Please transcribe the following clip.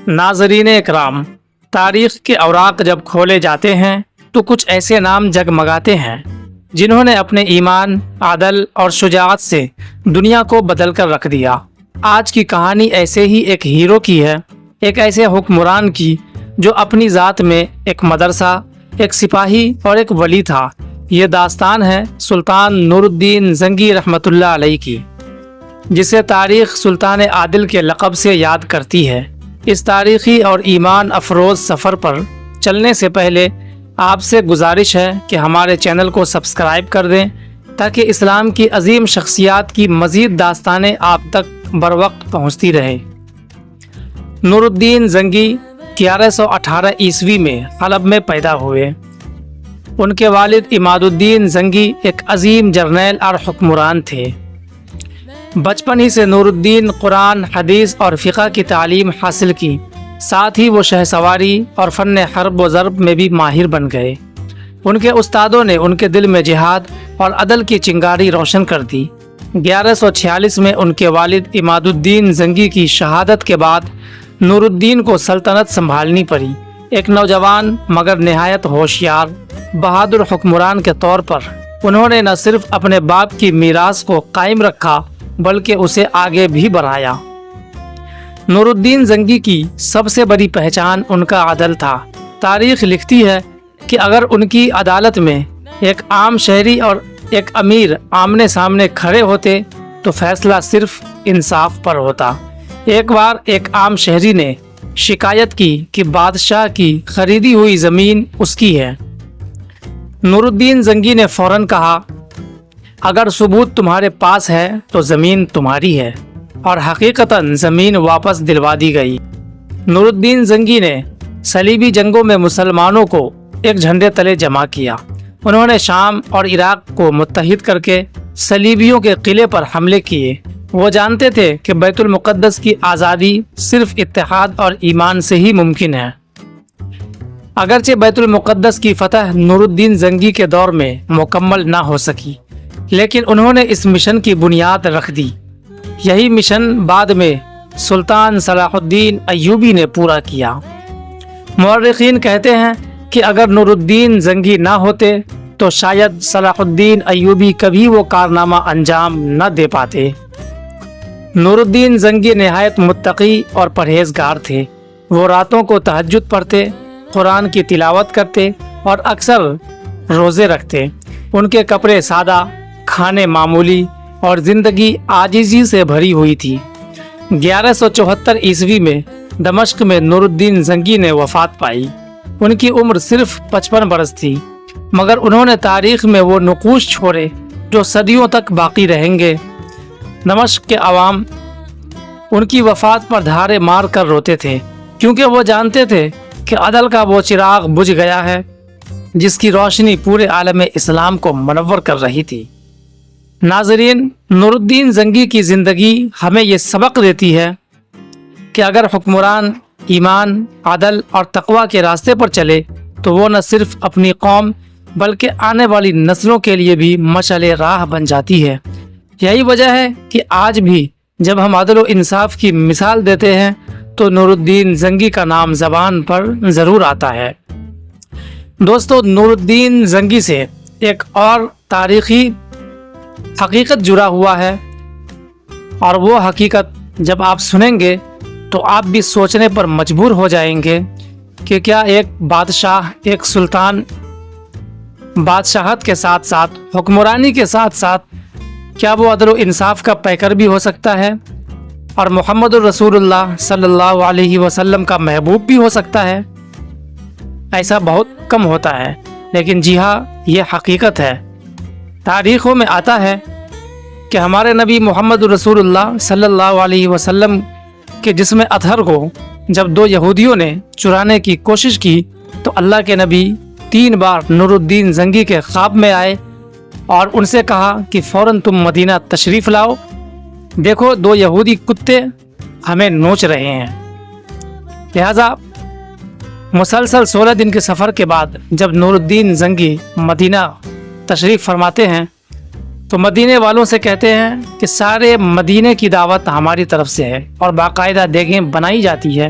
ناظرین اکرام، تاریخ کے اوراق جب کھولے جاتے ہیں تو کچھ ایسے نام جگمگاتے ہیں جنہوں نے اپنے ایمان، عدل اور شجاعت سے دنیا کو بدل کر رکھ دیا۔ آج کی کہانی ایسے ہی ایک ہیرو کی ہے، ایک ایسے حکمران کی جو اپنی ذات میں ایک مدرسہ، ایک سپاہی اور ایک ولی تھا۔ یہ داستان ہے سلطان نور الدین زنگی رحمۃ اللہ علیہ کی، جسے تاریخ سلطان عادل کے لقب سے یاد کرتی ہے۔ اس تاریخی اور ایمان افروز سفر پر چلنے سے پہلے آپ سے گزارش ہے کہ ہمارے چینل کو سبسکرائب کر دیں تاکہ اسلام کی عظیم شخصیات کی مزید داستانیں آپ تک بروقت پہنچتی رہیں۔ نور الدین زنگی 1118 عیسوی میں حلب میں پیدا ہوئے۔ ان کے والد عماد الدین زنگی ایک عظیم جرنیل اور حکمران تھے۔ بچپن ہی سے نور الدین قرآن، حدیث اور فقہ کی تعلیم حاصل کی، ساتھ ہی وہ شہ سواری اور فن حرب و ضرب میں بھی ماہر بن گئے۔ ان کے استادوں نے ان کے دل میں جہاد اور عدل کی چنگاری روشن کر دی۔ 1146 میں ان کے والد عماد الدین زنگی کی شہادت کے بعد نور الدین کو سلطنت سنبھالنی پڑی۔ ایک نوجوان مگر نہایت ہوشیار، بہادر حکمران کے طور پر انہوں نے نہ صرف اپنے باپ کی میراث کو قائم رکھا بلکہ اسے آگے بھی بڑھایا۔ نور الدین زنگی کی سب سے بڑی پہچان ان کا عدل تھا۔ تاریخ لکھتی ہے کہ اگر ان کی عدالت میں ایک عام شہری اور ایک امیر آمنے سامنے کھڑے ہوتے تو فیصلہ صرف انصاف پر ہوتا۔ ایک بار ایک عام شہری نے شکایت کی کہ بادشاہ کی خریدی ہوئی زمین اس کی ہے۔ نور الدین زنگی نے فوراً کہا، اگر ثبوت تمہارے پاس ہے تو زمین تمہاری ہے، اور حقیقتاً زمین واپس دلوا دی گئی۔ نور الدین زنگی نے صلیبی جنگوں میں مسلمانوں کو ایک جھنڈے تلے جمع کیا۔ انہوں نے شام اور عراق کو متحد کر کے صلیبیوں کے قلعے پر حملے کیے۔ وہ جانتے تھے کہ بیت المقدس کی آزادی صرف اتحاد اور ایمان سے ہی ممکن ہے۔ اگرچہ بیت المقدس کی فتح نور الدین زنگی کے دور میں مکمل نہ ہو سکی، لیکن انہوں نے اس مشن کی بنیاد رکھ دی۔ یہی مشن بعد میں سلطان صلاح الدین ایوبی نے پورا کیا۔ مورخین کہتے ہیں کہ اگر نور الدین زنگی نہ ہوتے تو شاید صلاح الدین ایوبی کبھی وہ کارنامہ انجام نہ دے پاتے۔ نور الدین زنگی نہایت متقی اور پرہیزگار تھے۔ وہ راتوں کو تہجد پڑھتے، قرآن کی تلاوت کرتے اور اکثر روزے رکھتے۔ ان کے کپڑے سادہ، کھانے معمولی اور زندگی عاجزی سے بھری ہوئی تھی۔ 1174 عیسوی میں دمشق میں نور الدین زنگی نے وفات پائی۔ ان کی عمر صرف 55 برس تھی، مگر انہوں نے تاریخ میں وہ نقوش چھوڑے جو صدیوں تک باقی رہیں گے۔ دمشق کے عوام ان کی وفات پر دھارے مار کر روتے تھے، کیونکہ وہ جانتے تھے کہ عدل کا وہ چراغ بجھ گیا ہے جس کی روشنی پورے عالم اسلام کو منور کر رہی تھی۔ ناظرین، نور الدین زنگی کی زندگی ہمیں یہ سبق دیتی ہے کہ اگر حکمران ایمان، عدل اور تقوی کے راستے پر چلے تو وہ نہ صرف اپنی قوم بلکہ آنے والی نسلوں کے لیے بھی مشعل راہ بن جاتی ہے۔ یہی وجہ ہے کہ آج بھی جب ہم عدل و انصاف کی مثال دیتے ہیں تو نور الدین زنگی کا نام زبان پر ضرور آتا ہے۔ دوستو، نور الدین زنگی سے ایک اور تاریخی حقیقت جڑا ہوا ہے، اور وہ حقیقت جب آپ سنیں گے تو آپ بھی سوچنے پر مجبور ہو جائیں گے کہ کیا ایک بادشاہ، ایک سلطان بادشاہت کے ساتھ ساتھ، حکمرانی کے ساتھ ساتھ، کیا وہ عدل و انصاف کا پیکر بھی ہو سکتا ہے اور محمد الرسول اللہ صلی اللہ علیہ وسلم کا محبوب بھی ہو سکتا ہے؟ ایسا بہت کم ہوتا ہے، لیکن جی ہاں، یہ حقیقت ہے۔ تاریخوں میں آتا ہے کہ ہمارے نبی محمد الرسول اللہ صلی اللہ علیہ وسلم کے جسم اطہر کو جب 2 یہودیوں نے چرانے کی کوشش کی تو اللہ کے نبی 3 بار نور الدین زنگی کے خواب میں آئے اور ان سے کہا کہ فوراً تم مدینہ تشریف لاؤ، دیکھو 2 یہودی کتے ہمیں نوچ رہے ہیں۔ لہذا مسلسل 16 دن کے سفر کے بعد جب نور الدین زنگی مدینہ تشریف فرماتے ہیں تو مدینے والوں سے کہتے ہیں کہ سارے مدینے کی دعوت ہماری طرف سے ہے اور باقاعدہ دیگیں بنائی جاتی ہے۔